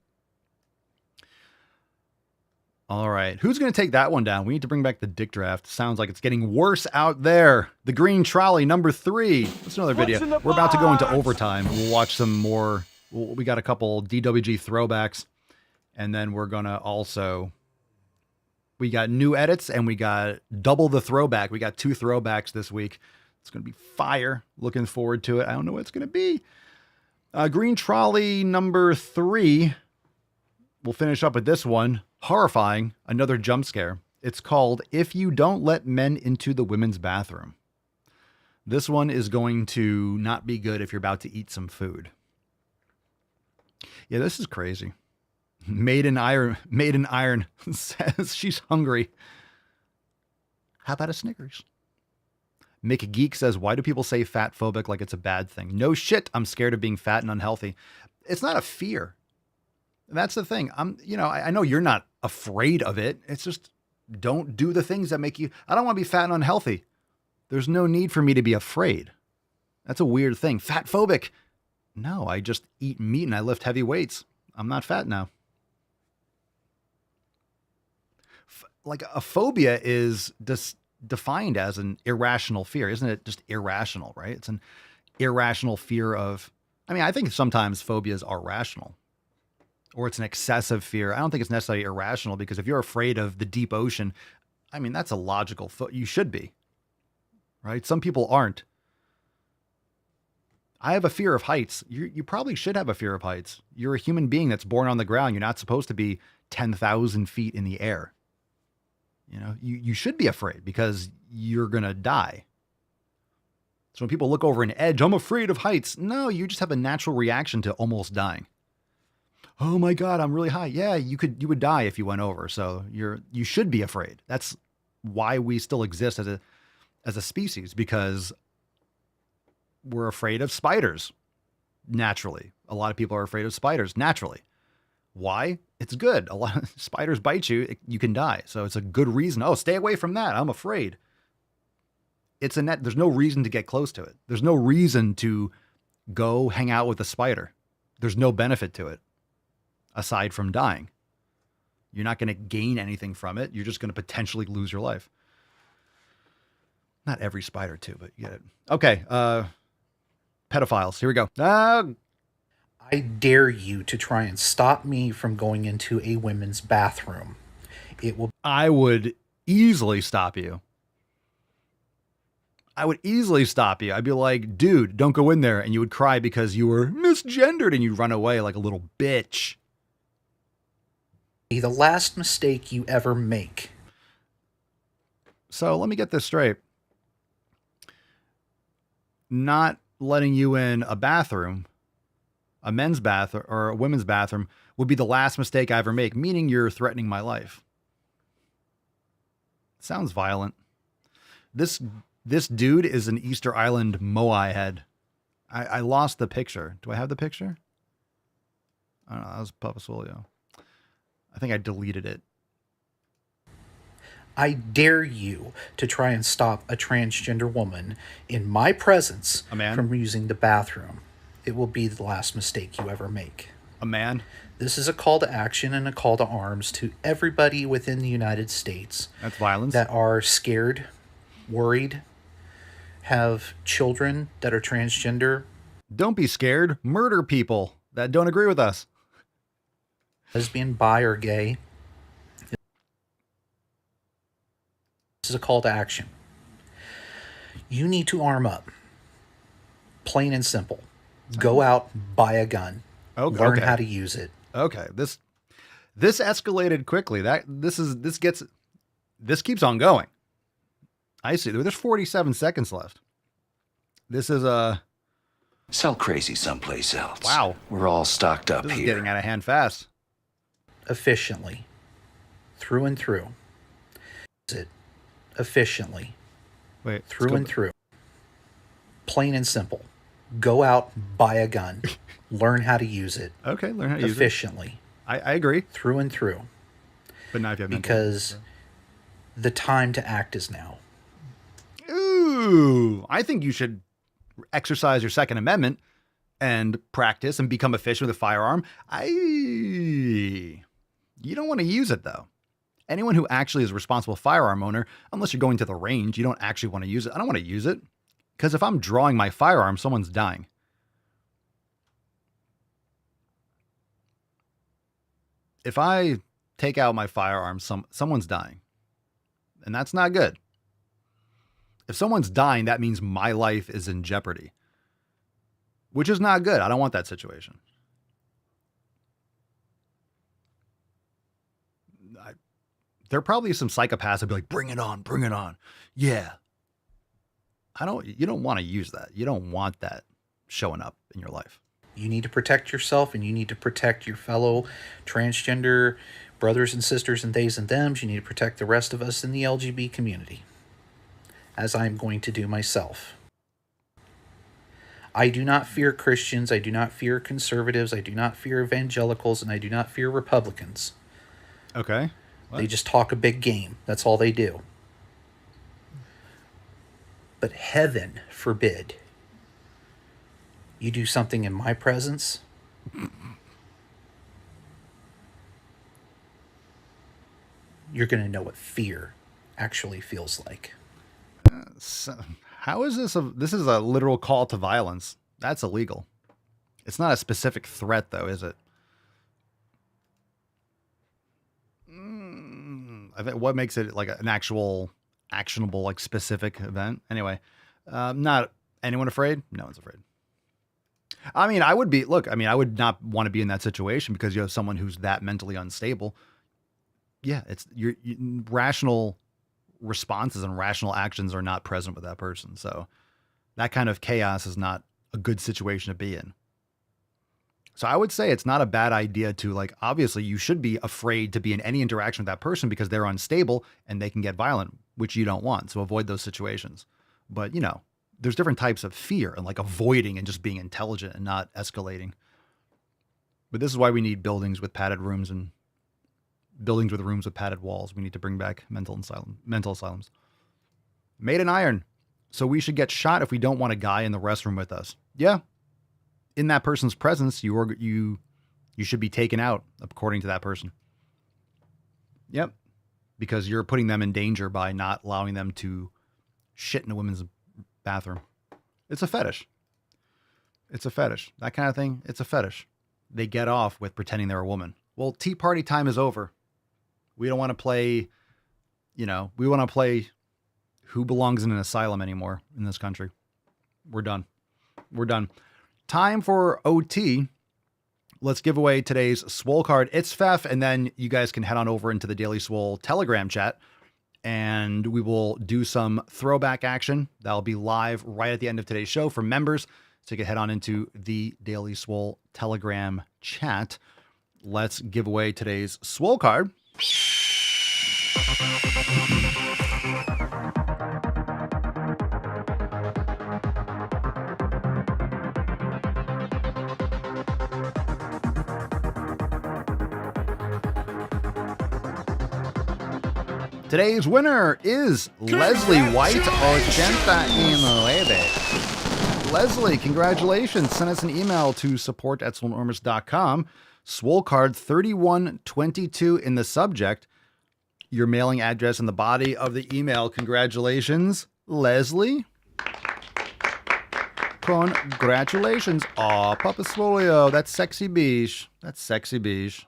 All right. Who's going to take that one down? We need to bring back the dick draft. Sounds like it's getting worse out there. The Green Trolley, number 3. That's another video. We're about to go into overtime. We'll watch some more. We got a couple DWG throwbacks. And then we're going to also... We got new edits and we got double the throwback. We got 2 throwbacks this week. It's going to be fire. Looking forward to it. I don't know what it's going to be. Green Trolley number 3. We'll finish up with this one. Horrifying. Another jump scare. It's called If You Don't Let Men Into the Women's Bathroom. This one is going to not be good if you're about to eat some food. Yeah, this is crazy. Made in Iron says she's hungry. How about a Snickers? Mick Geek says, why do people say fat phobic like it's a bad thing? No shit, I'm scared of being fat and unhealthy. It's not a fear. That's the thing. I know you're not afraid of it. It's just Don't do the things that make you, I don't want to be fat and unhealthy. There's no need for me to be afraid. That's a weird thing. Fat phobic. No, I just eat meat and I lift heavy weights. I'm not fat now. Like a phobia is defined as an irrational fear. Isn't it just irrational, right? It's an irrational fear of, I mean, I think sometimes phobias are rational, or it's an excessive fear. I don't think it's necessarily irrational, because if you're afraid of the deep ocean, I mean, that's a logical, you should be, right? Some people aren't. I have a fear of heights. You probably should have a fear of heights. You're a human being that's born on the ground. You're not supposed to be 10,000 feet in the air. You know, you should be afraid because you're going to die. So when people look over an edge, I'm afraid of heights. No, you just have a natural reaction to almost dying. Oh my God, I'm really high. Yeah, you would die if you went over. So you should be afraid. That's why we still exist as a species, because we're afraid of spiders. Naturally. A lot of people are afraid of spiders naturally. Why? It's good. A lot of spiders bite you, you can die. So it's a good reason. Oh, stay away from that. I'm afraid. There's no reason to get close to it. There's no reason to go hang out with a spider. There's no benefit to it aside from dying. You're not going to gain anything from it. You're just going to potentially lose your life. Not every spider too, but you get it. Okay. Pedophiles. Here we go. I dare you to try and stop me from going into a women's bathroom. I would easily stop you. I'd be like, dude, don't go in there. And you would cry because you were misgendered, and you'd run away like a little bitch. Be the last mistake you ever make. So let me get this straight. Not letting you in a bathroom, a men's bathroom or a women's bathroom, would be the last mistake I ever make, meaning you're threatening my life. Sounds violent. This dude is an Easter Island Moai head. I lost the picture. Do I have the picture? I don't know. That was Papa Swole. I think I deleted it. I dare you to try and stop a transgender woman in my presence from using the bathroom. It will be the last mistake you ever make. A man? This is a call to action and a call to arms to everybody within the United States. That's violence. That are scared, worried, have children that are transgender. Don't be scared. Murder people that don't agree with us. Lesbian, bi, or gay. This is a call to action. You need to arm up. Plain and simple. Go out, buy a gun. Learn how to use it. Okay. This escalated quickly. This keeps on going. I see. There's 47 seconds left. This is Sell crazy someplace else. Wow. We're all stocked up this here. Is getting out of hand fast. Efficiently. Through and through. It efficiently. Wait. Through and through. Plain and simple. Go out, buy a gun. Learn how to use it. Okay, learn how to use it. Efficiently. I agree. Through and through. But not if you have because the time to act is now. Ooh, I think you should exercise your Second Amendment and practice and become efficient with a firearm. You don't want to use it, though. Anyone who actually is a responsible firearm owner, unless you're going to the range, you don't actually want to use it. I don't want to use it because if I'm drawing my firearm, someone's dying. If I take out my firearm, someone's dying. And that's not good. If someone's dying, that means my life is in jeopardy, which is not good. I don't want that situation. There are probably some psychopaths that be like, bring it on, bring it on. Yeah. You don't want to use that. You don't want that showing up in your life. You need to protect yourself and you need to protect your fellow transgender brothers and sisters and theys and thems. You need to protect the rest of us in the LGBT community, as I'm going to do myself. I do not fear Christians. I do not fear conservatives. I do not fear evangelicals. And I do not fear Republicans. Okay. They just talk a big game. That's all they do. But heaven forbid you do something in my presence. You're going to know what fear actually feels like. So how is this? This is a literal call to violence. That's illegal. It's not a specific threat, though, is it? I think what makes it like an actual actionable, like specific event. Anyway, not anyone afraid? No one's afraid. I mean, I would be. Look, I mean, I would not want to be in that situation because you have someone who's that mentally unstable. Yeah, it's your rational responses and rational actions are not present with that person. So that kind of chaos is not a good situation to be in. So I would say it's not a bad idea to, like, obviously you should be afraid to be in any interaction with that person because they're unstable and they can get violent, which you don't want. So avoid those situations. But, you know, there's different types of fear and like avoiding and just being intelligent and not escalating. But this is why we need buildings with padded rooms and buildings with rooms with padded walls. We need to bring back mental asylums. Made in iron. So we should get shot if we don't want a guy in the restroom with us. Yeah. In that person's presence, you should be taken out according to that person. Yep. Because you're putting them in danger by not allowing them to shit in a women's bathroom. It's a fetish. It's a fetish. That kind of thing, it's a fetish. They get off with pretending they're a woman. Well, Tea Party time is over. We don't want to play, we want to play who belongs in an asylum anymore in this country. We're done. Time for OT. Let's give away today's Swole card. It's Fef, and then you guys can head on over into the Daily Swole Telegram chat, and we will do some throwback action. That'll be live right at the end of today's show for members. So you can head on into the Daily Swole Telegram chat. Let's give away today's Swole card. Today's winner is Leslie White, 89. Leslie, congratulations. Send us an email to support@swolenormous.com. Swole card 3122 in the subject. Your mailing address in the body of the email. Congratulations, Leslie. Congratulations. Aw, Papa Swolio. That's sexy beige.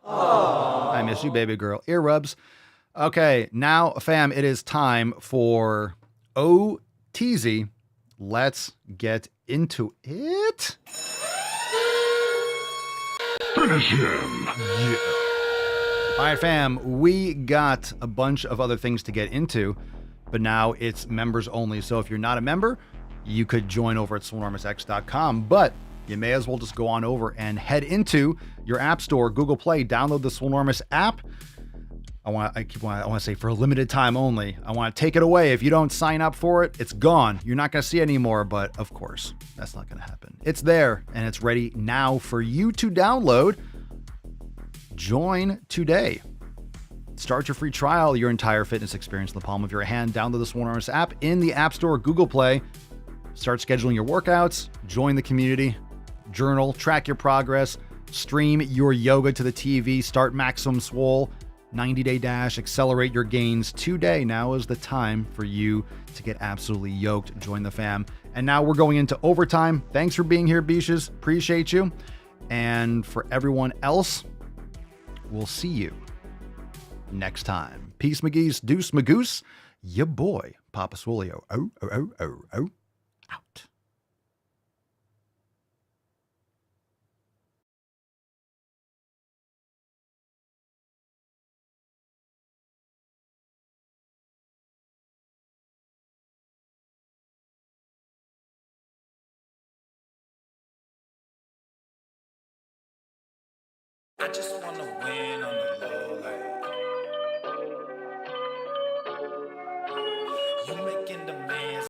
I miss you, baby girl. Ear rubs. Okay, now, fam, it is time for OTZ. Let's get into it. Finish him. Yeah. All right, fam, we got a bunch of other things to get into, but now it's members only. So if you're not a member, you could join over at swolenormousx.com, but you may as well just go on over and head into your app store, Google Play, download the Swolenormous app. I want to say for a limited time only. I want to take it away. If you don't sign up for it, it's gone. You're not going to see it anymore, but of course, that's not going to happen. It's there and it's ready now for you to download. Join today. Start your free trial, your entire fitness experience in the palm of your hand. Download the Swolenormous app in the App Store, Google Play. Start scheduling your workouts, join the community, journal, track your progress, stream your yoga to the TV, start Maximum Swole, 90-day dash, accelerate your gains today. Now is the time for you to get absolutely yoked. Join the fam. And now we're going into overtime. Thanks for being here, Beaches. Appreciate you. And for everyone else, we'll see you next time. Peace, McGee's, deuce, magoose. Ya boy, Papa Swolio. Out. I just wanna win on the